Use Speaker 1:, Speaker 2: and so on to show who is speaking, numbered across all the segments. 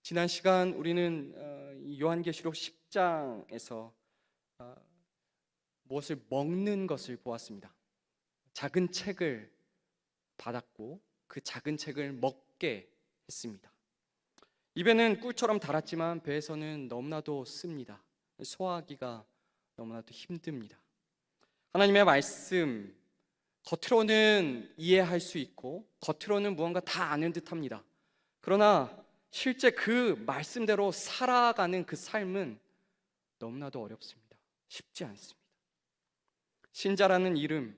Speaker 1: 지난 시간 우리는 이 요한계시록 10장에서 무엇을 먹는 것을 보았습니다. 작은 책을 받았고 그 작은 책을 먹게 했습니다. 입에는 꿀처럼 달았지만 배에서는 너무나도 씁니다. 소화하기가 너무나도 힘듭니다. 하나님의 말씀, 겉으로는 이해할 수 있고 겉으로는 무언가 다 아는 듯합니다. 그러나 실제 그 말씀대로 살아가는 그 삶은 너무나도 어렵습니다. 쉽지 않습니다. 신자라는 이름,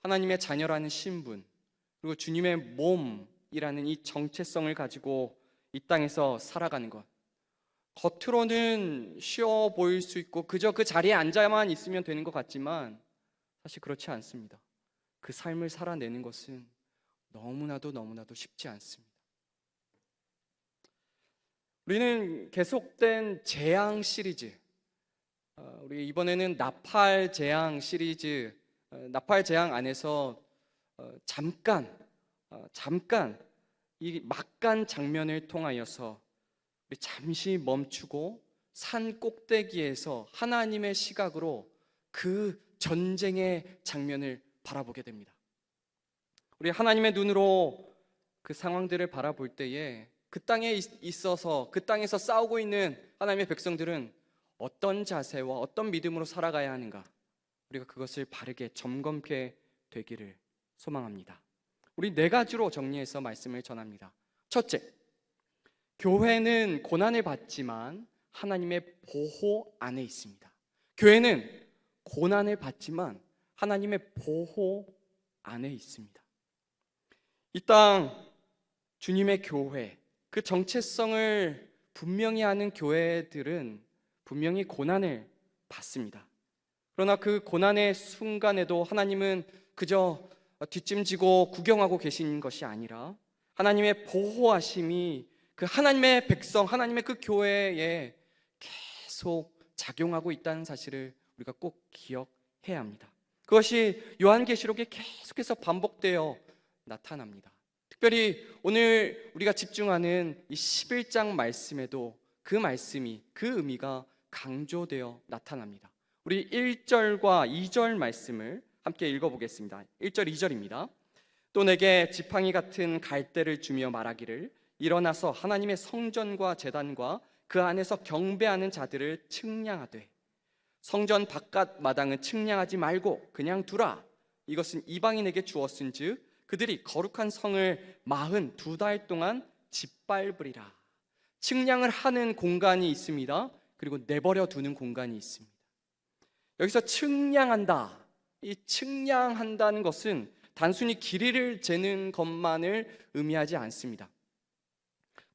Speaker 1: 하나님의 자녀라는 신분, 그리고 주님의 몸이라는 이 정체성을 가지고 이 땅에서 살아가는 것, 겉으로는 쉬워 보일 수 있고 그저 그 자리에 앉아만 있으면 되는 것 같지만 사실 그렇지 않습니다. 그 삶을 살아내는 것은 너무나도 쉽지 않습니다. 우리는 계속된 재앙 시리즈, 우리 이번에는 나팔 재앙 시리즈, 나팔 재앙 안에서 잠깐 이 막간 장면을 통하여서 우리 잠시 멈추고 산 꼭대기에서 하나님의 시각으로 그 전쟁의 장면을 바라보게 됩니다. 우리 하나님의 눈으로 그 상황들을 바라볼 때에 그 땅에 있어서 그 땅에서 싸우고 있는 하나님의 백성들은 어떤 자세와 어떤 믿음으로 살아가야 하는가, 우리가 그것을 바르게 점검케 되기를 소망합니다. 우리 네 가지로 정리해서 말씀을 전합니다. 첫째, 교회는 고난을 받지만 하나님의 보호 안에 있습니다. 교회는 고난을 받지만 하나님의 보호 안에 있습니다. 이 땅 주님의 교회, 그 정체성을 분명히 하는 교회들은 분명히 고난을 받습니다. 그러나 그 고난의 순간에도 하나님은 그저 뒷짐지고 구경하고 계신 것이 아니라 하나님의 보호하심이 그 하나님의 백성, 하나님의 그 교회에 계속 작용하고 있다는 사실을 우리가 꼭 기억해야 합니다. 그것이 요한계시록에 계속해서 반복되어 나타납니다. 특별히 오늘 우리가 집중하는 이 11장 말씀에도 그 말씀이, 그 의미가 강조되어 나타납니다. 우리 1절과 2절 말씀을 함께 읽어보겠습니다. 1절, 2절입니다. 또 내게 지팡이 같은 갈대를 주며 말하기를 일어나서 하나님의 성전과 제단과 그 안에서 경배하는 자들을 측량하되 성전 바깥 마당은 측량하지 말고 그냥 두라. 이것은 이방인에게 주었은즉 그들이 거룩한 성을 42달 동안 짓밟으리라. 측량을 하는 공간이 있습니다. 그리고 내버려 두는 공간이 있습니다. 여기서 측량한다, 이 측량한다는 것은 단순히 길이를 재는 것만을 의미하지 않습니다.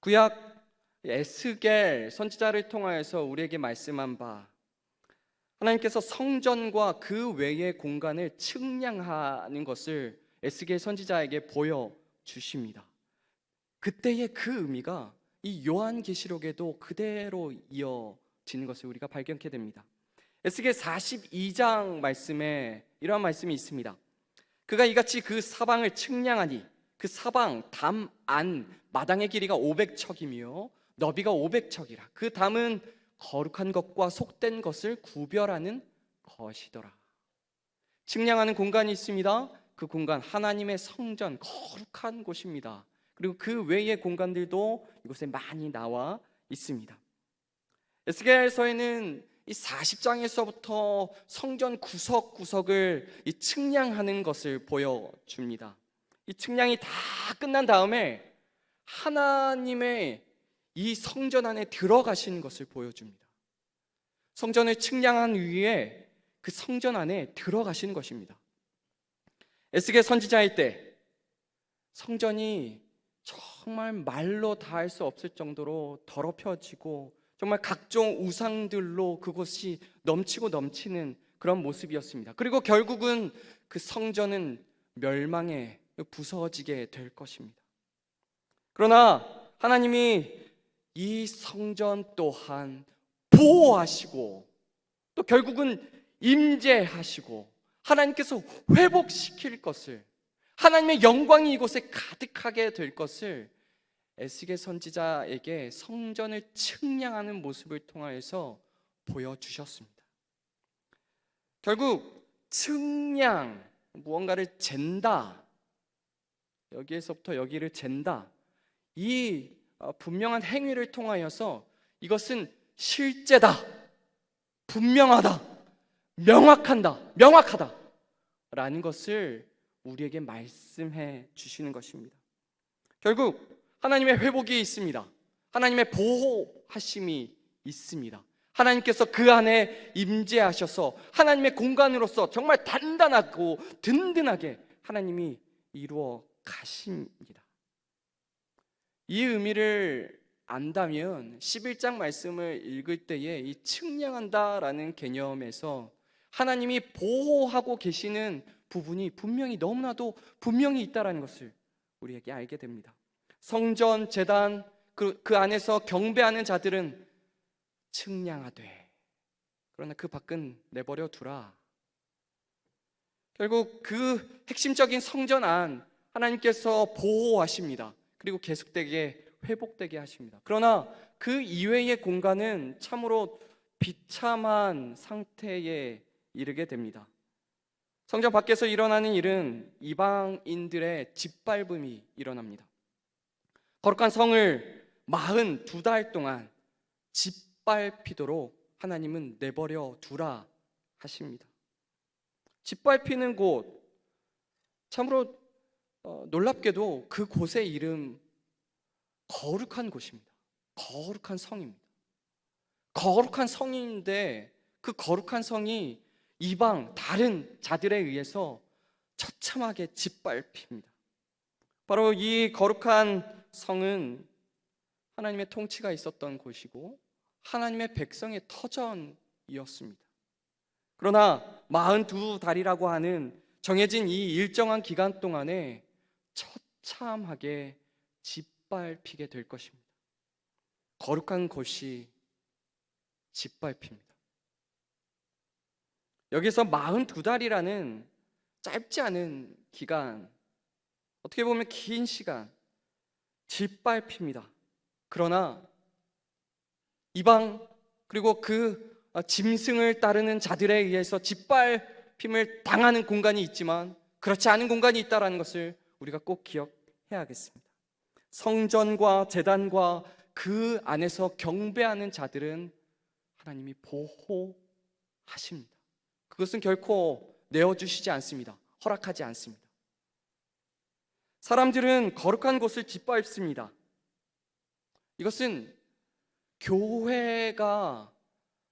Speaker 1: 구약 에스겔 선지자를 통하여서 우리에게 말씀한 바, 하나님께서 성전과 그 외의 공간을 측량하는 것을 에스겔 선지자에게 보여주십니다. 그때의 그 의미가 이 요한계시록에도 그대로 이어지는 것을 우리가 발견하게 됩니다. 에스겔 42장 말씀에 이러한 말씀이 있습니다. 그가 이같이 그 사방을 측량하니 그 사방 담 안 마당의 길이가 500척이며 너비가 500척이라. 그 담은 거룩한 것과 속된 것을 구별하는 것이더라. 측량하는 공간이 있습니다. 그 공간, 하나님의 성전, 거룩한 곳입니다. 그리고 그 외의 공간들도 이곳에 많이 나와 있습니다. 에스겔서에는 이 40장에서부터 성전 구석구석을 이 측량하는 것을 보여줍니다. 이 측량이 다 끝난 다음에 하나님의 이 성전 안에 들어가시는 것을 보여줍니다. 성전을 측량한 위에 그 성전 안에 들어가시는 것입니다. 에스겔 선지자일 때 성전이 정말 말로 다 할 수 없을 정도로 더럽혀지고 정말 각종 우상들로 그곳이 넘치고 넘치는 그런 모습이었습니다. 그리고 결국은 그 성전은 멸망에 부서지게 될 것입니다. 그러나 하나님이 이 성전 또한 보호하시고 또 결국은 임재하시고 하나님께서 회복시킬 것을, 하나님의 영광이 이곳에 가득하게 될 것을 에스겔 선지자에게 성전을 측량하는 모습을 통하여서 보여주셨습니다. 결국 측량, 무언가를 잰다, 여기에서부터 여기를 잰다, 이 분명한 행위를 통하여서 이것은 실제다, 분명하다, 명확하다 라는 것을 우리에게 말씀해 주시는 것입니다. 결국 하나님의 회복이 있습니다. 하나님의 보호하심이 있습니다. 하나님께서 그 안에 임재하셔서 하나님의 공간으로서 정말 단단하고 든든하게 하나님이 이루어 가십니다. 이 의미를 안다면 11장 말씀을 읽을 때에 이 측량한다라는 개념에서 하나님이 보호하고 계시는 부분이 분명히, 너무나도 분명히 있다라는 것을 우리에게 알게 됩니다. 성전, 제단, 그 안에서 경배하는 자들은 측량하되 그러나 그 밖은 내버려 두라. 결국 그 핵심적인 성전 안 하나님께서 보호하십니다. 그리고 계속되게 회복되게 하십니다. 그러나 그 이외의 공간은 참으로 비참한 상태에 이르게 됩니다. 성전 밖에서 일어나는 일은 이방인들의 짓밟음이 일어납니다. 거룩한 성을 42달 동안 짓밟히도록 하나님은 내버려 두라 하십니다. 짓밟히는 곳, 참으로 놀랍게도 그 곳의 이름 거룩한 곳입니다. 거룩한 성입니다. 거룩한 성인데 그 거룩한 성이 이방 다른 자들에 의해서 처참하게 짓밟힙니다. 바로 이 거룩한 성은 하나님의 통치가 있었던 곳이고 하나님의 백성의 터전이었습니다. 그러나 42달이라고 하는 정해진 이 일정한 기간 동안에 처참하게 짓밟히게 될 것입니다. 거룩한 곳이 짓밟힙니다. 여기서 42달이라는 짧지 않은 기간, 어떻게 보면 긴 시간 짓밟힙니다. 그러나 이방 그리고 그 짐승을 따르는 자들에 의해서 짓밟힘을 당하는 공간이 있지만 그렇지 않은 공간이 있다는 것을 우리가 꼭 기억해야겠습니다. 성전과 제단과 그 안에서 경배하는 자들은 하나님이 보호하십니다. 그것은 결코 내어주시지 않습니다. 허락하지 않습니다. 사람들은 거룩한 곳을 짓밟습니다. 이것은 교회가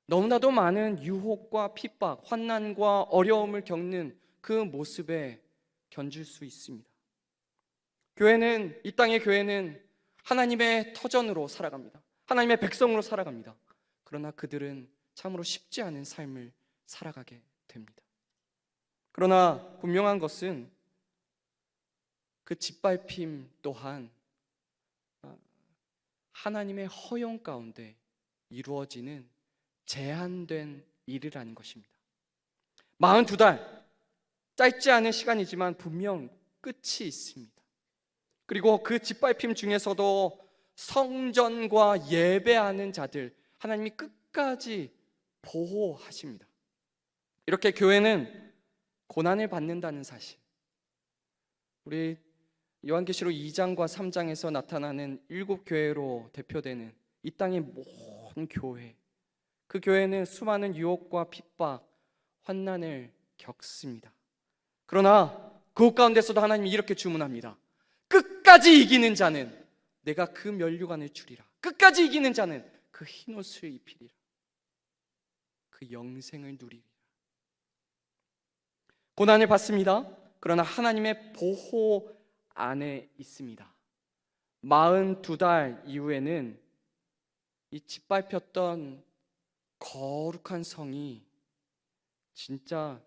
Speaker 1: 너무나도 많은 유혹과 핍박, 환난과 어려움을 겪는 그 모습에 견줄 수 있습니다. 교회는, 이 땅의 교회는 하나님의 터전으로 살아갑니다. 하나님의 백성으로 살아갑니다. 그러나 그들은 참으로 쉽지 않은 삶을 살아가게 됩니다. 그러나 분명한 것은 그 짓밟힘 또한 하나님의 허용 가운데 이루어지는 제한된 일이라는 것입니다. 42달, 짧지 않은 시간이지만 분명 끝이 있습니다. 그리고 그 짓밟힘 중에서도 성전과 예배하는 자들, 하나님이 끝까지 보호하십니다. 이렇게 교회는 고난을 받는다는 사실, 우리 요한계시록 2장과 3장에서 나타나는 7교회로 대표되는 이 땅의 모든 교회, 그 교회는 수많은 유혹과 핍박, 환난을 겪습니다. 그러나 그 가운데서도 하나님이 이렇게 주문합니다. 끝까지 이기는 자는 내가 그 면류관을 주리라. 끝까지 이기는 자는 그 흰옷을 입히리라. 그 영생을 누리리라. 고난을 받습니다. 그러나 하나님의 보호 안에 있습니다. 42달 이후에는 이 짓밟혔던 거룩한 성이 진짜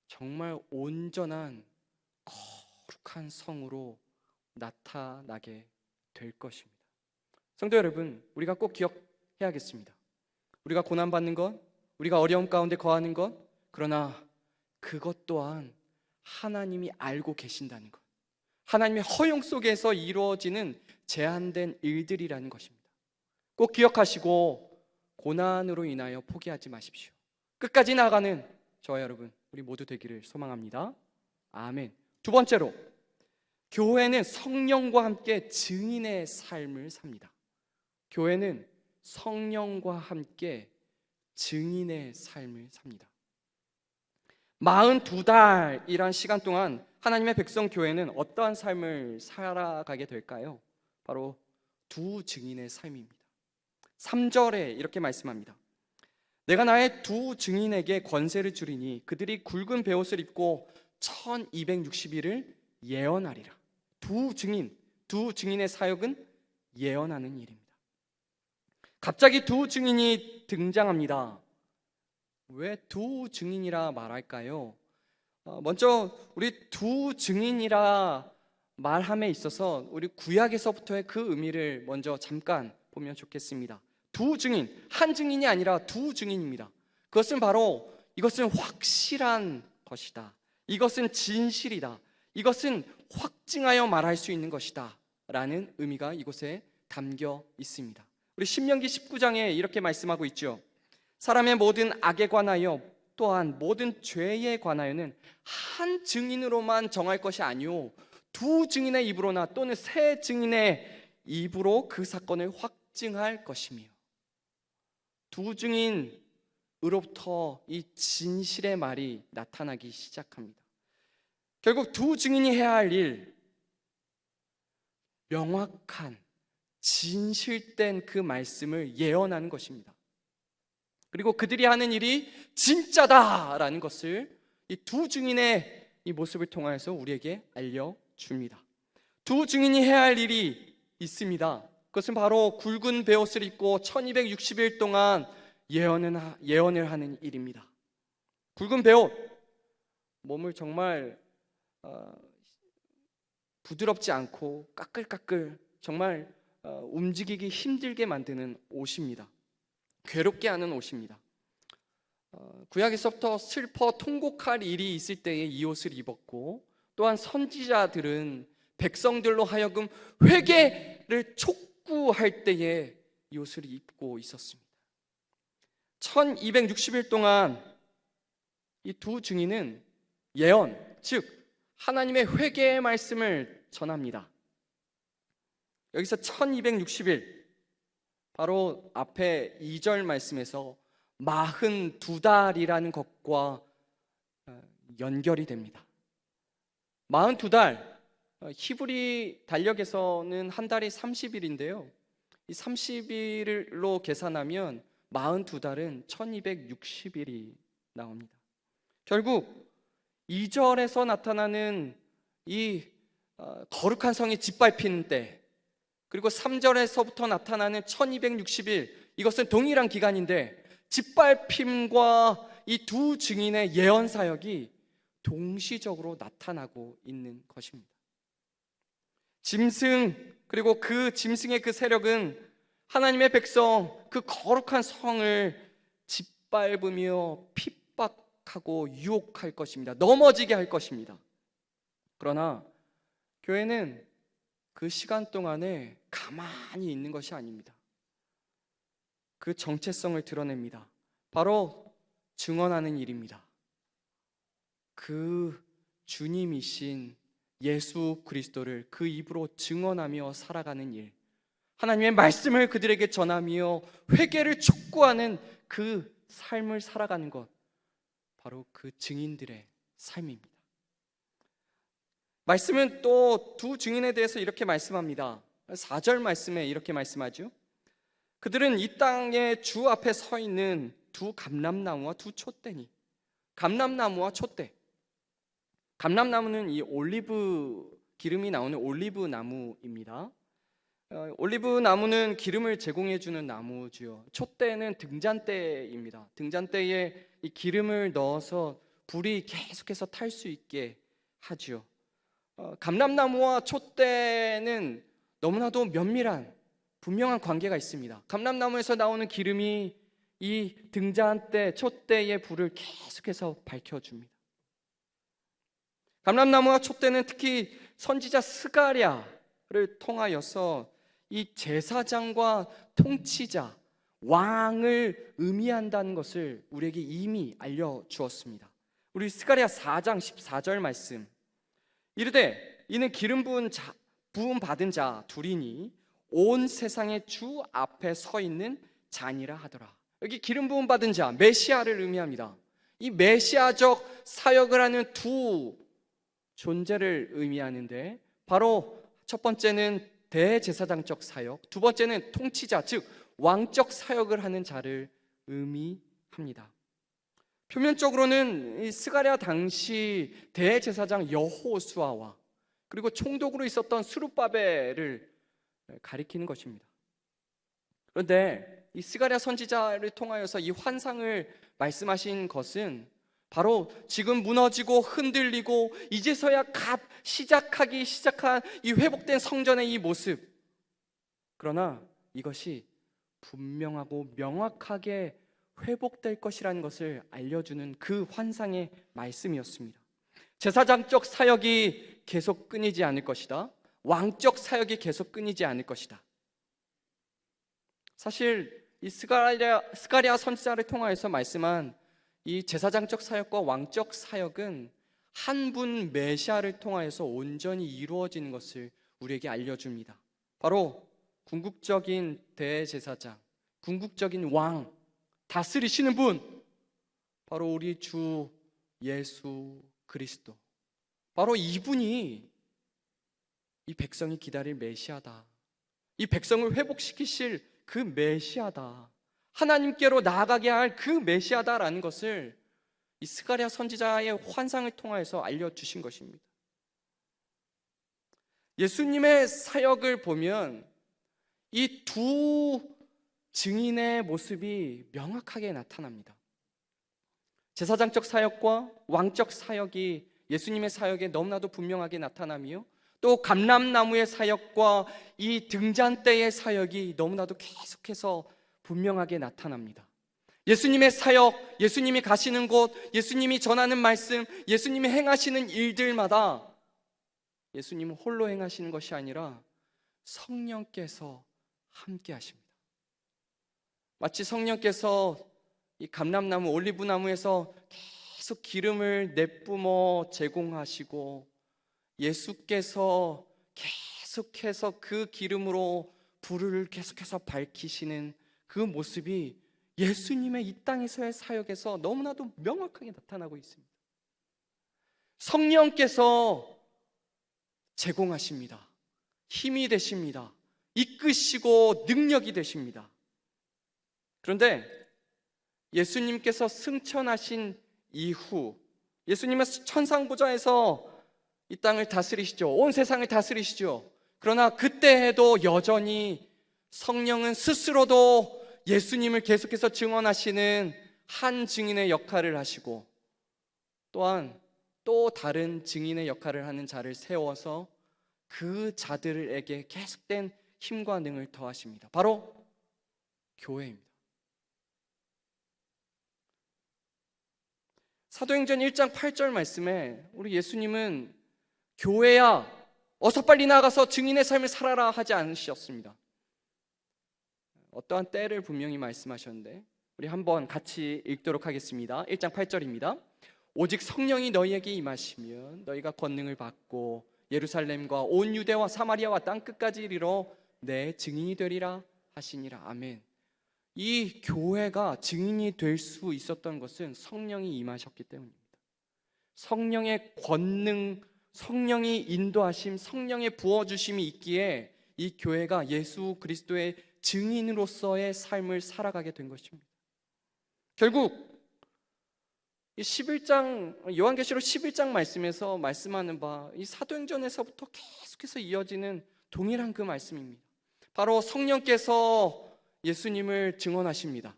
Speaker 1: 정말 온전한 거룩한 성으로 나타나게 될 것입니다. 성도 여러분, 우리가 꼭 기억해야겠습니다. 우리가 고난받는 것, 우리가 어려움 가운데 거하는 것, 그러나 그것 또한 하나님이 알고 계신다는 것, 하나님의 허용 속에서 이루어지는 제한된 일들이라는 것입니다. 꼭 기억하시고 고난으로 인하여 포기하지 마십시오. 끝까지 나아가는 저와 여러분, 우리 모두 되기를 소망합니다. 아멘. 두 번째로, 교회는 성령과 함께 증인의 삶을 삽니다. 교회는 성령과 함께 증인의 삶을 삽니다. 42달이란 시간 동안 하나님의 백성 교회는 어떠한 삶을 살아가게 될까요? 바로 두 증인의 삶입니다. 3절에 이렇게 말씀합니다. 내가 나의 두 증인에게 권세를 주리니 그들이 굵은 베옷을 입고 1260일을 예언하리라. 두 증인의 사역은 예언하는 일입니다. 갑자기 두 증인이 등장합니다. 왜 두 증인이라 말할까요? 먼저 우리 두 증인이라 말함에 있어서 우리 구약에서부터의 그 의미를 먼저 잠깐 보면 좋겠습니다. 두 증인, 한 증인이 아니라 두 증인입니다. 그것은 바로 이것은 확실한 것이다. 이것은 진실이다. 이것은 확증하여 말할 수 있는 것이다 라는 의미가 이곳에 담겨 있습니다. 우리 신명기 19장에 이렇게 말씀하고 있죠. 사람의 모든 악에 관하여 또한 모든 죄에 관하여는 한 증인으로만 정할 것이 아니오 두 증인의 입으로나 또는 세 증인의 입으로 그 사건을 확증할 것이며, 두 증인으로부터 이 진실의 말이 나타나기 시작합니다. 결국 두 증인이 해야 할 일, 명확한 진실된 그 말씀을 예언하는 것입니다. 그리고 그들이 하는 일이 진짜다라는 것을 이 두 증인의 이 모습을 통해서 우리에게 알려줍니다. 두 증인이 해야 할 일이 있습니다. 그것은 바로 굵은 베옷을 입고 1260일 동안 예언을 하는 일입니다. 굵은 베옷, 몸을 정말 부드럽지 않고 까끌까끌 정말 움직이기 힘들게 만드는 옷입니다. 괴롭게 하는 옷입니다. 구약에서부터 슬퍼 통곡할 일이 있을 때에 이 옷을 입었고, 또한 선지자들은 백성들로 하여금 회개를 촉구할 때에 이 옷을 입고 있었습니다. 1260일 동안 이 두 증인은 예언, 즉 하나님의 회개의 말씀을 전합니다. 여기서 1260일, 바로 앞에 2절 말씀에서 42달이라는 것과 연결이 됩니다. 42달, 히브리 달력에서는 한 달이 30일인데요 이 30일로 계산하면 42달은 1260일이 나옵니다. 결국 2절에서 나타나는 이 거룩한 성이 짓밟히는 때, 그리고 3절에서부터 나타나는 1260일, 이것은 동일한 기간인데 짓밟힘과 이 두 증인의 예언 사역이 동시적으로 나타나고 있는 것입니다. 짐승, 그리고 그 짐승의 그 세력은 하나님의 백성, 그 거룩한 성을 짓밟으며 핍박하고 유혹할 것입니다. 넘어지게 할 것입니다. 그러나 교회는 그 시간 동안에 가만히 있는 것이 아닙니다. 그 정체성을 드러냅니다. 바로 증언하는 일입니다. 그 주님이신 예수 그리스도를 그 입으로 증언하며 살아가는 일, 하나님의 말씀을 그들에게 전하며 회개를 촉구하는 그 삶을 살아가는 것, 바로 그 증인들의 삶입니다. 말씀은 또 두 증인에 대해서 이렇게 말씀합니다. 4절 말씀에 이렇게 말씀하죠. 그들은 이 땅의 주 앞에 서 있는 두 감람나무와 두 촛대니. 감람나무와 촛대, 감람나무는 이 올리브 기름이 나오는 올리브 나무입니다. 올리브 나무는 기름을 제공해주는 나무지요. 촛대는 등잔대입니다. 등잔대에 이 기름을 넣어서 불이 계속해서 탈 수 있게 하지요. 감람나무와 촛대는 너무나도 면밀한 분명한 관계가 있습니다. 감람나무에서 나오는 기름이 이 등잔대, 촛대의 불을 계속해서 밝혀줍니다. 감람나무와 촛대는 특히 선지자 스가랴를 통하여서 이 제사장과 통치자, 왕을 의미한다는 것을 우리에게 이미 알려주었습니다. 우리 스가랴 4장 14절 말씀, 이르되 이는 기름 부음 받은 자 둘이니 온 세상의 주 앞에 서 있는 자니라 하더라. 여기 기름 부음 받은 자, 메시아를 의미합니다. 이 메시아적 사역을 하는 두 존재를 의미하는데, 바로 첫 번째는 대제사장적 사역, 두 번째는 통치자, 즉 왕적 사역을 하는 자를 의미합니다. 표면적으로는 이 스가랴 당시 대제사장 여호수아와 그리고 총독으로 있었던 스룹바벨을 가리키는 것입니다. 그런데 이 스가랴 선지자를 통하여서 이 환상을 말씀하신 것은 바로 지금 무너지고 흔들리고 이제서야 갓 시작한 이 회복된 성전의 이 모습, 그러나 이것이 분명하고 명확하게 회복될 것이라는 것을 알려주는 그 환상의 말씀이었습니다. 제사장적 사역이 계속 끊이지 않을 것이다. 왕적 사역이 계속 끊이지 않을 것이다. 사실 이 스가랴 선지자를 통하여서 말씀한 이 제사장적 사역과 왕적 사역은 한 분 메시아를 통하여서 온전히 이루어지는 것을 우리에게 알려줍니다. 바로 궁극적인 대제사장, 궁극적인 왕, 다스리시는 분, 바로 우리 주 예수 그리스도, 바로 이분이 이 백성이 기다릴 메시아다. 이 백성을 회복시키실 그 메시아다. 하나님께로 나아가게 할 그 메시아다라는 것을 이 스가랴 선지자의 환상을 통하여서 알려주신 것입니다. 예수님의 사역을 보면 이 두 증인의 모습이 명확하게 나타납니다. 제사장적 사역과 왕적 사역이 예수님의 사역에 너무나도 분명하게 나타나며, 또 감람나무의 사역과 이 등잔대의 사역이 너무나도 계속해서 분명하게 나타납니다. 예수님의 사역, 예수님이 가시는 곳, 예수님이 전하는 말씀, 예수님이 행하시는 일들마다 예수님은 홀로 행하시는 것이 아니라 성령께서 함께 하십니다. 마치 성령께서 이 감람나무, 올리브나무에서 계속 기름을 내뿜어 제공하시고, 예수께서 계속해서 그 기름으로 불을 계속해서 밝히시는 그 모습이 예수님의 이 땅에서의 사역에서 너무나도 명확하게 나타나고 있습니다. 성령께서 제공하십니다. 힘이 되십니다. 이끄시고 능력이 되십니다. 그런데 예수님께서 승천하신 이후, 예수님은 천상보좌에서 이 땅을 다스리시죠. 온 세상을 다스리시죠. 그러나 그때에도 여전히 성령은 스스로도 예수님을 계속해서 증언하시는 한 증인의 역할을 하시고, 또한 또 다른 증인의 역할을 하는 자를 세워서 그 자들에게 계속된 힘과 능을 더하십니다. 바로 교회입니다. 사도행전 1장 8절 말씀에 우리 예수님은 교회야 어서 빨리 나가서 증인의 삶을 살아라 하지 않으셨습니다. 어떠한 때를 분명히 말씀하셨는데, 우리 한번 같이 읽도록 하겠습니다. 1장 8절입니다. 오직 성령이 너희에게 임하시면 너희가 권능을 받고 예루살렘과 온 유대와 사마리아와 땅끝까지 이르러 내 증인이 되리라 하시니라. 아멘. 이 교회가 증인이 될 수 있었던 것은 성령이 임하셨기 때문입니다. 성령의 권능, 성령이 인도하심, 성령의 부어주심이 있기에 이 교회가 예수 그리스도의 증인으로서의 삶을 살아가게 된 것입니다. 결국 이 11장, 요한계시록 11장 말씀에서 말씀하는 바, 이 사도행전에서부터 계속해서 이어지는 동일한 그 말씀입니다. 바로 성령께서 예수님을 증언하십니다.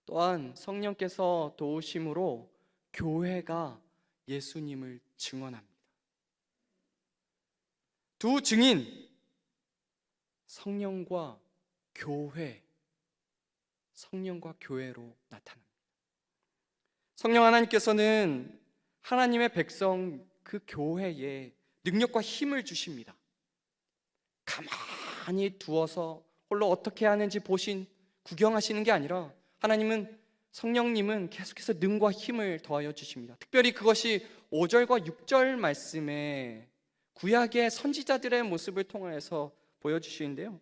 Speaker 1: 또한 성령께서 도우심으로 교회가 예수님을 증언합니다. 두 증인, 성령과 교회, 성령과 교회로 나타납니다. 성령 하나님께서는 하나님의 백성 그 교회에 능력과 힘을 주십니다. 가만히 두어서 홀로 어떻게 하는지 구경하시는 게 아니라 하나님은, 성령님은 계속해서 능과 힘을 더하여 주십니다. 특별히 그것이 5절과 6절 말씀에 구약의 선지자들의 모습을 통해서 보여주시는데요,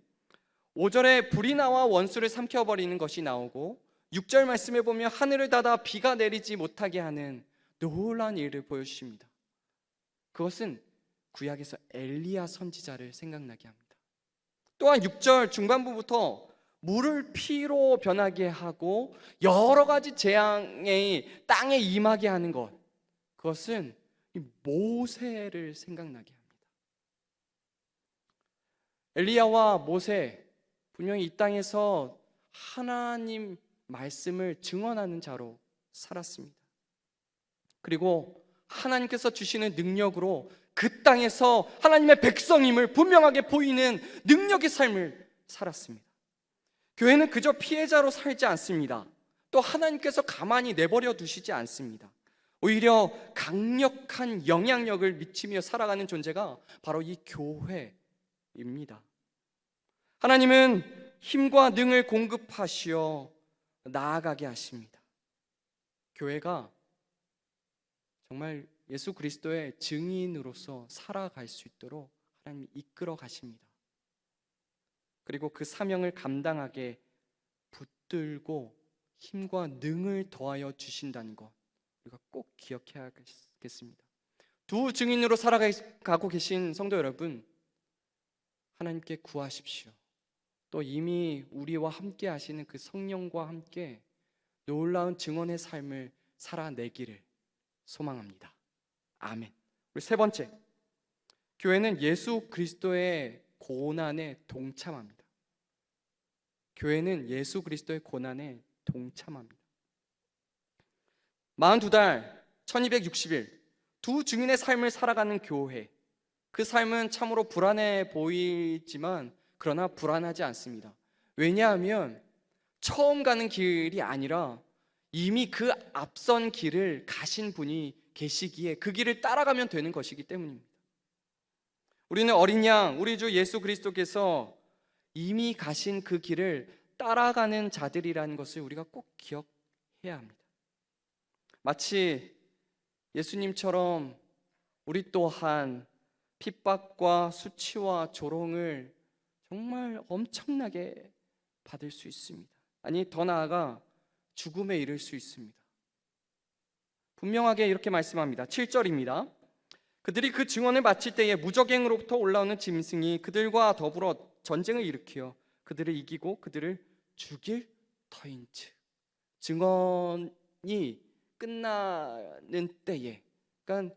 Speaker 1: 5절에 불이 나와 원수를 삼켜버리는 것이 나오고 6절 말씀에 보면 하늘을 닫아 비가 내리지 못하게 하는 놀라운 일을 보여주십니다. 그것은 구약에서 엘리야 선지자를 생각나게 합니다. 또한 6절 중반부부터 물을 피로 변하게 하고 여러 가지 재앙이 땅에 임하게 하는 것, 그것은 모세를 생각나게 합니다. 엘리야와 모세, 분명히 이 땅에서 하나님 말씀을 증언하는 자로 살았습니다. 그리고 하나님께서 주시는 능력으로 그 땅에서 하나님의 백성임을 분명하게 보이는 능력의 삶을 살았습니다. 교회는 그저 피해자로 살지 않습니다. 또 하나님께서 가만히 내버려 두시지 않습니다. 오히려 강력한 영향력을 미치며 살아가는 존재가 바로 이 교회입니다. 하나님은 힘과 능을 공급하시어 나아가게 하십니다. 교회가 정말 예수 그리스도의 증인으로서 살아갈 수 있도록 하나님이 이끌어 가십니다. 그리고 그 사명을 감당하게 붙들고 힘과 능을 더하여 주신다는 것, 우리가 꼭 기억해야겠습니다. 두 증인으로 살아가고 계신 성도 여러분, 하나님께 구하십시오. 또 이미 우리와 함께 하시는 그 성령과 함께 놀라운 증언의 삶을 살아내기를 소망합니다. 아멘. 우리 세 번째, 교회는 예수 그리스도의 고난에 동참합니다. 교회는 예수 그리스도의 고난에 동참합니다. 42달 1260일 두 증인의 삶을 살아가는 교회, 그 삶은 참으로 불안해 보이지만 그러나 불안하지 않습니다. 왜냐하면 처음 가는 길이 아니라 이미 그 앞선 길을 가신 분이 계시기에 그 길을 따라가면 되는 것이기 때문입니다. 우리는 어린 양, 우리 주 예수 그리스도께서 이미 가신 그 길을 따라가는 자들이라는 것을 우리가 꼭 기억해야 합니다. 마치 예수님처럼 우리 또한 핍박과 수치와 조롱을 정말 엄청나게 받을 수 있습니다. 아니, 더 나아가 죽음에 이를 수 있습니다. 분명하게 이렇게 말씀합니다. 7절입니다. 그들이 그 증언을 마칠 때에 무적행으로부터 올라오는 짐승이 그들과 더불어 전쟁을 일으켜 그들을 이기고 그들을 죽일 터인즉, 증언이 끝나는 때에, 그러니까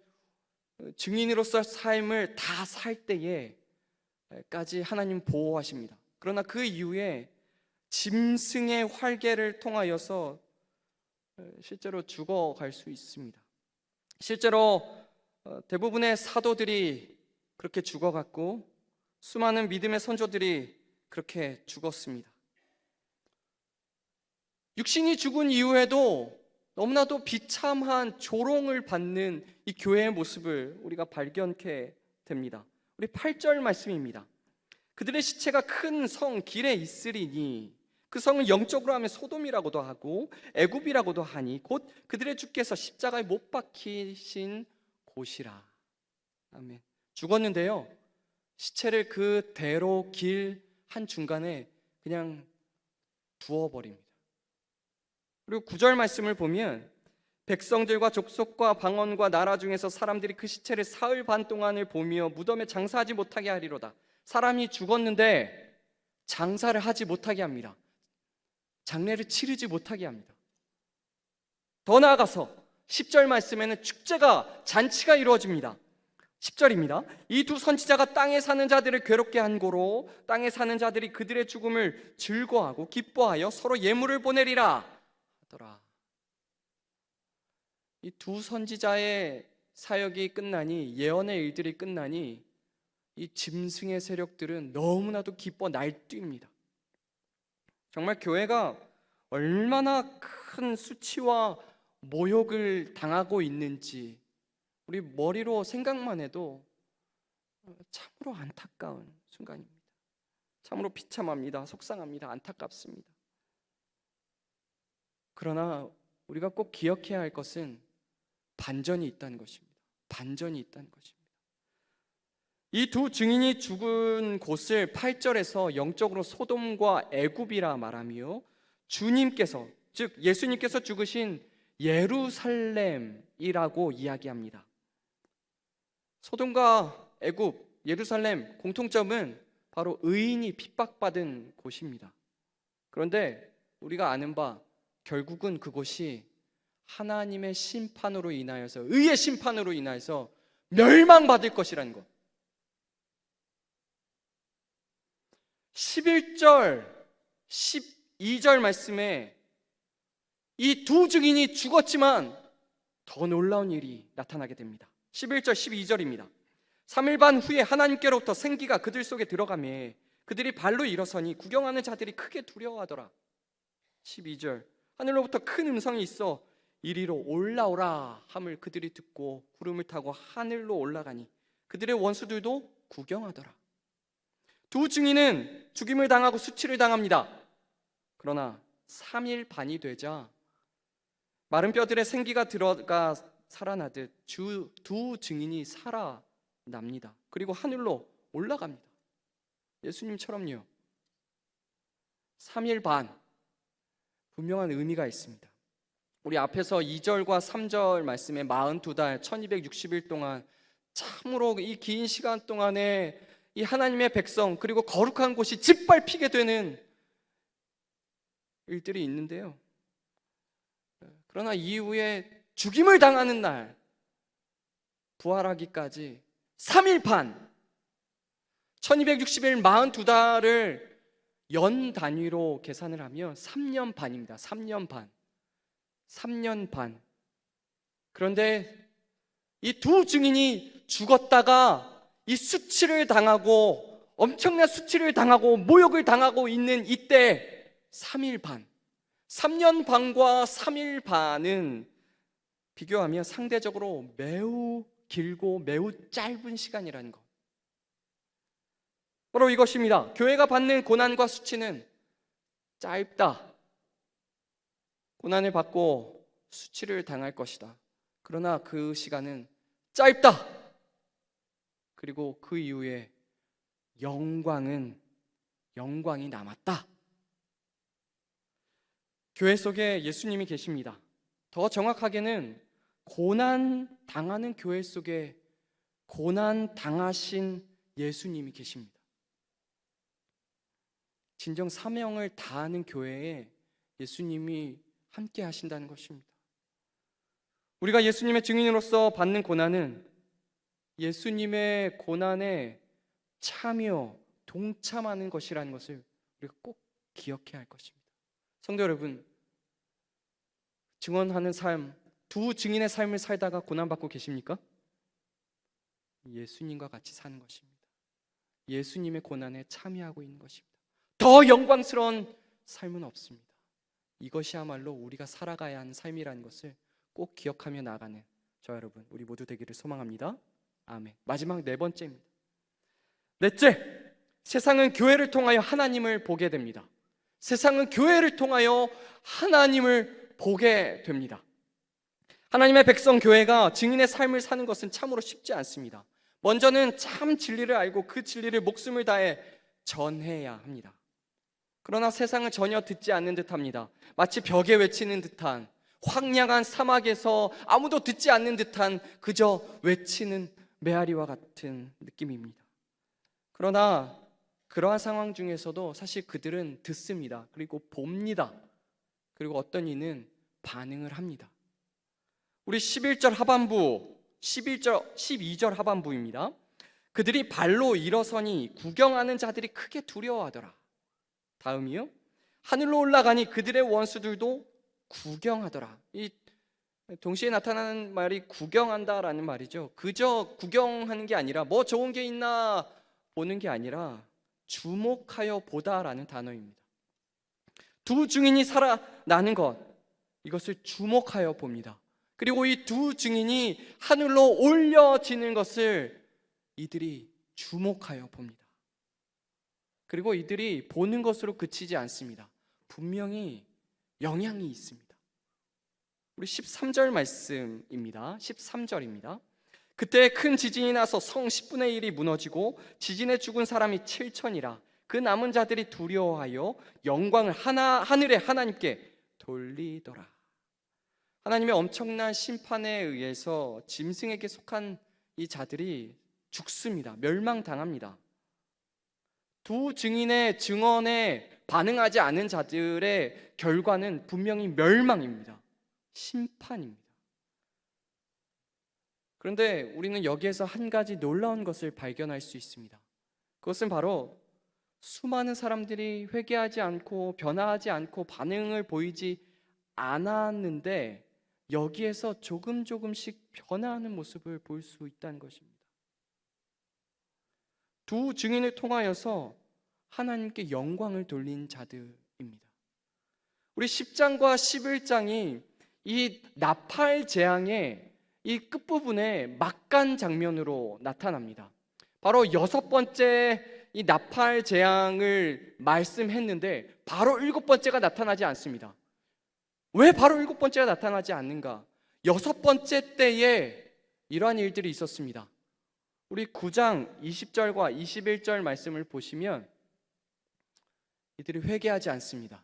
Speaker 1: 증인으로서 삶을 다 살 때에까지 하나님 보호하십니다. 그러나 그 이후에 짐승의 활개를 통하여서 실제로 죽어갈 수 있습니다. 실제로 대부분의 사도들이 그렇게 죽어갔고 수많은 믿음의 선조들이 그렇게 죽었습니다. 육신이 죽은 이후에도 너무나도 비참한 조롱을 받는 이 교회의 모습을 우리가 발견케 됩니다. 우리 8절 말씀입니다. 그들의 시체가 큰 성 길에 있으리니, 그 성은 영적으로 하면 소돔이라고도 하고 애굽이라고도 하니 곧 그들의 주께서 십자가에 못 박히신 곳이라. 아멘. 죽었는데요, 시체를 그 대로 길 한중간에 그냥 두어버립니다. 그리고 9절 말씀을 보면 백성들과 족속과 방언과 나라 중에서 사람들이 그 시체를 사흘 반 동안을 보며 무덤에 장사하지 못하게 하리로다. 사람이 죽었는데 장사를 하지 못하게 합니다. 장례를 치르지 못하게 합니다. 더 나아가서 10절 말씀에는 축제가, 잔치가 이루어집니다. 10절입니다. 이 두 선지자가 땅에 사는 자들을 괴롭게 한 고로 땅에 사는 자들이 그들의 죽음을 즐거워하고 기뻐하여 서로 예물을 보내리라 하더라. 이 두 선지자의 사역이 끝나니, 예언의 일들이 끝나니 이 짐승의 세력들은 너무나도 기뻐 날뜁니다. 정말 교회가 얼마나 큰 수치와 모욕을 당하고 있는지 우리 머리로 생각만 해도 참으로 안타까운 순간입니다. 참으로 비참합니다. 속상합니다. 안타깝습니다. 그러나 우리가 꼭 기억해야 할 것은 반전이 있다는 것입니다. 반전이 있다는 것입니다. 이 두 증인이 죽은 곳을 8절에서 영적으로 소돔과 애굽이라 말하며 주님께서, 즉 예수님께서 죽으신 예루살렘이라고 이야기합니다. 소돔과 애굽, 예루살렘 공통점은 바로 의인이 핍박받은 곳입니다. 그런데 우리가 아는 바 결국은 그곳이 하나님의 심판으로 인하여서, 의의 심판으로 인하여서 멸망받을 것이라는 것. 11절, 12절 말씀에 이 두 증인이 죽었지만 더 놀라운 일이 나타나게 됩니다. 11절, 12절입니다. 3일 반 후에 하나님께로부터 생기가 그들 속에 들어가매 그들이 발로 일어서니 구경하는 자들이 크게 두려워하더라. 12절, 하늘로부터 큰 음성이 있어 이리로 올라오라 함을 그들이 듣고 구름을 타고 하늘로 올라가니 그들의 원수들도 구경하더라. 두 증인은 죽임을 당하고 수치를 당합니다. 그러나 3일 반이 되자 마른 뼈들의 생기가 들어가 살아나듯 두 증인이 살아납니다. 그리고 하늘로 올라갑니다. 예수님처럼요. 3일 반, 분명한 의미가 있습니다. 우리 앞에서 2절과 3절 말씀에 42달 1260일 동안 참으로 이 긴 시간 동안에 이 하나님의 백성 그리고 거룩한 곳이 짓밟히게 되는 일들이 있는데요. 그러나 이후에 죽임을 당하는 날 부활하기까지 3일 반, 1260일 42달을 연 단위로 계산을 하면 3년 반입니다. 3년 반. 3년 반. 그런데 이 두 증인이 죽었다가 이 수치를 당하고 엄청난 수치를 당하고 모욕을 당하고 있는 이때 3일 반, 3년 반과 3일 반은 비교하면 상대적으로 매우 길고 매우 짧은 시간이라는 것. 바로 이것입니다. 교회가 받는 고난과 수치는 짧다. 고난을 받고 수치를 당할 것이다. 그러나 그 시간은 짧다. 그리고 그 이후에 영광이 남았다. 교회 속에 예수님이 계십니다. 더 정확하게는 고난 당하는 교회 속에 고난 당하신 예수님이 계십니다. 진정 사명을 다하는 교회에 예수님이 함께 하신다는 것입니다. 우리가 예수님의 증인으로서 받는 고난은 예수님의 고난에 참여, 동참하는 것이라는 것을 우리가 꼭 기억해야 할 것입니다. 성도 여러분, 증언하는 삶, 두 증인의 삶을 살다가 고난받고 계십니까? 예수님과 같이 사는 것입니다. 예수님의 고난에 참여하고 있는 것입니다. 더 영광스러운 삶은 없습니다. 이것이야말로 우리가 살아가야 하는 삶이라는 것을 꼭 기억하며 나아가는 저 여러분, 우리 모두 되기를 소망합니다. 아멘. 마지막 네 번째입니다. 넷째, 세상은 교회를 통하여 하나님을 보게 됩니다. 세상은 교회를 통하여 하나님을 보게 됩니다. 하나님의 백성 교회가 증인의 삶을 사는 것은 참으로 쉽지 않습니다. 먼저는 참 진리를 알고 그 진리를 목숨을 다해 전해야 합니다. 그러나 세상은 전혀 듣지 않는 듯합니다. 마치 벽에 외치는 듯한, 황량한 사막에서 아무도 듣지 않는 듯한 그저 외치는 메아리와 같은 느낌입니다. 그러나 그러한 상황 중에서도 사실 그들은 듣습니다. 그리고 봅니다. 그리고 어떤 이는 반응을 합니다. 우리 11절 하반부, 12절 하반부입니다. 그들이 발로 일어서니 구경하는 자들이 크게 두려워하더라. 다음이요. 하늘로 올라가니 그들의 원수들도 구경하더라. 이 동시에 나타나는 말이 구경한다라는 말이죠. 그저 구경하는 게 아니라 뭐 좋은 게 있나 보는 게 아니라 주목하여 보다라는 단어입니다. 두 증인이 살아나는 것, 이것을 주목하여 봅니다. 그리고 이 두 증인이 하늘로 올려지는 것을 이들이 주목하여 봅니다. 그리고 이들이 보는 것으로 그치지 않습니다. 분명히 영향이 있습니다. 우리 13절 말씀입니다. 13절입니다. 그때 큰 지진이 나서 성 10분의 1이 무너지고 지진에 죽은 사람이 7천이라. 그 남은 자들이 두려워하여 영광을 하늘의 하나님께 돌리더라. 하나님의 엄청난 심판에 의해서 짐승에게 속한 이 자들이 죽습니다. 멸망당합니다. 두 증인의 증언에 반응하지 않은 자들의 결과는 분명히 멸망입니다. 심판입니다. 그런데 우리는 여기에서 한 가지 놀라운 것을 발견할 수 있습니다. 그것은 바로 수많은 사람들이 회개하지 않고 변화하지 않고 반응을 보이지 않았는데 여기에서 조금씩 변화하는 모습을 볼 수 있다는 것입니다. 두 증인을 통하여서 하나님께 영광을 돌린 자들입니다. 우리 10장과 11장이 이 나팔 재앙의 이 끝부분에 막간 장면으로 나타납니다. 바로 6번째 이 나팔 재앙을 말씀했는데 바로 7번째가 나타나지 않습니다. 왜 바로 7번째가 나타나지 않는가? 6번째 때에 이러한 일들이 있었습니다. 우리 9장 20절과 21절 말씀을 보시면 이들이 회개하지 않습니다.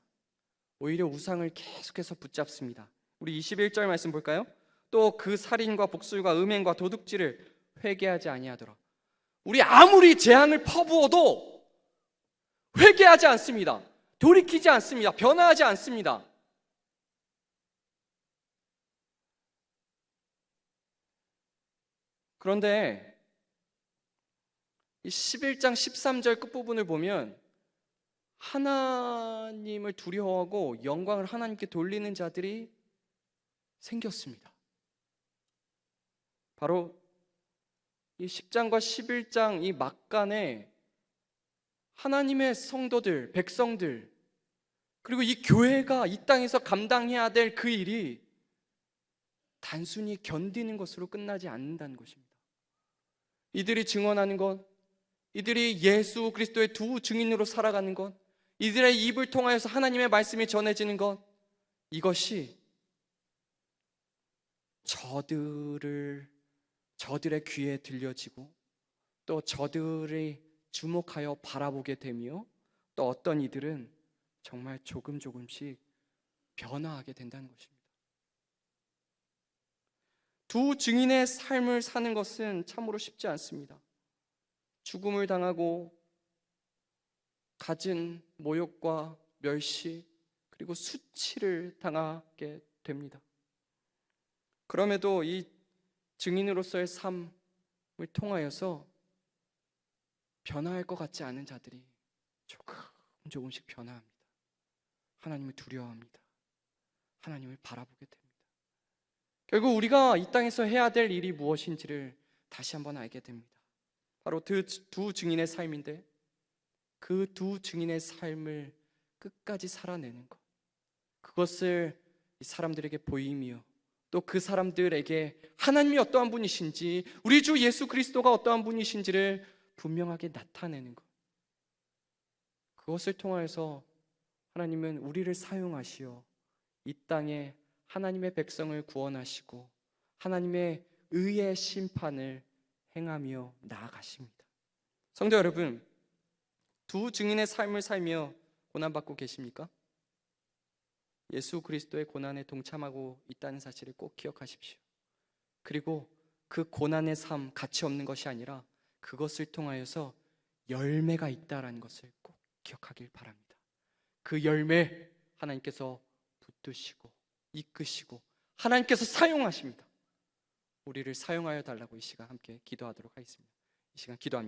Speaker 1: 오히려 우상을 계속해서 붙잡습니다. 우리 21절 말씀 볼까요? 또 그 살인과 복술과 음행과 도둑질을 회개하지 아니하더라. 우리 아무리 재앙을 퍼부어도 회개하지 않습니다. 돌이키지 않습니다. 변화하지 않습니다. 그런데 이 11장 13절 끝부분을 보면 하나님을 두려워하고 영광을 하나님께 돌리는 자들이 생겼습니다. 바로 이 10장과 11장 이 막간에 하나님의 성도들, 백성들, 그리고 이 교회가 이 땅에서 감당해야 될 그 일이 단순히 견디는 것으로 끝나지 않는다는 것입니다. 이들이 증언하는 것, 이들이 예수 그리스도의 두 증인으로 살아가는 것, 이들의 입을 통하여서 하나님의 말씀이 전해지는 것, 이것이 저들의 귀에 들려지고 또 저들이 주목하여 바라보게 되며 또 어떤 이들은 정말 조금씩 변화하게 된다는 것입니다. 두 증인의 삶을 사는 것은 참으로 쉽지 않습니다. 죽음을 당하고 갖은 모욕과 멸시 그리고 수치를 당하게 됩니다. 그럼에도 이 증인으로서의 삶을 통하여서 변화할 것 같지 않은 자들이 조금씩 변화합니다. 하나님을 두려워합니다. 하나님을 바라보게 됩니다. 결국 우리가 이 땅에서 해야 될 일이 무엇인지를 다시 한번 알게 됩니다. 바로 그 두 증인의 삶인데 그 두 증인의 삶을 끝까지 살아내는 것, 그것을 이 사람들에게 보이며 또 그 사람들에게 하나님이 어떠한 분이신지, 우리 주 예수 그리스도가 어떠한 분이신지를 분명하게 나타내는 것, 그것을 통하여서 하나님은 우리를 사용하시어 이 땅에 하나님의 백성을 구원하시고 하나님의 의의 심판을 행하며 나아가십니다. 성도 여러분, 두 증인의 삶을 살며 고난받고 계십니까? 예수 그리스도의 고난에 동참하고 있다는 사실을 꼭 기억하십시오. 그리고 그 고난의 삶, 가치 없는 것이 아니라 그것을 통하여서 열매가 있다는 것을 꼭 기억하길 바랍니다. 그 열매 하나님께서 붙드시고 이끄시고 하나님께서 사용하십니다. 우리를 사용하여 달라고 이 시간 함께 기도하도록 하겠습니다. 이 시간 기도합니다.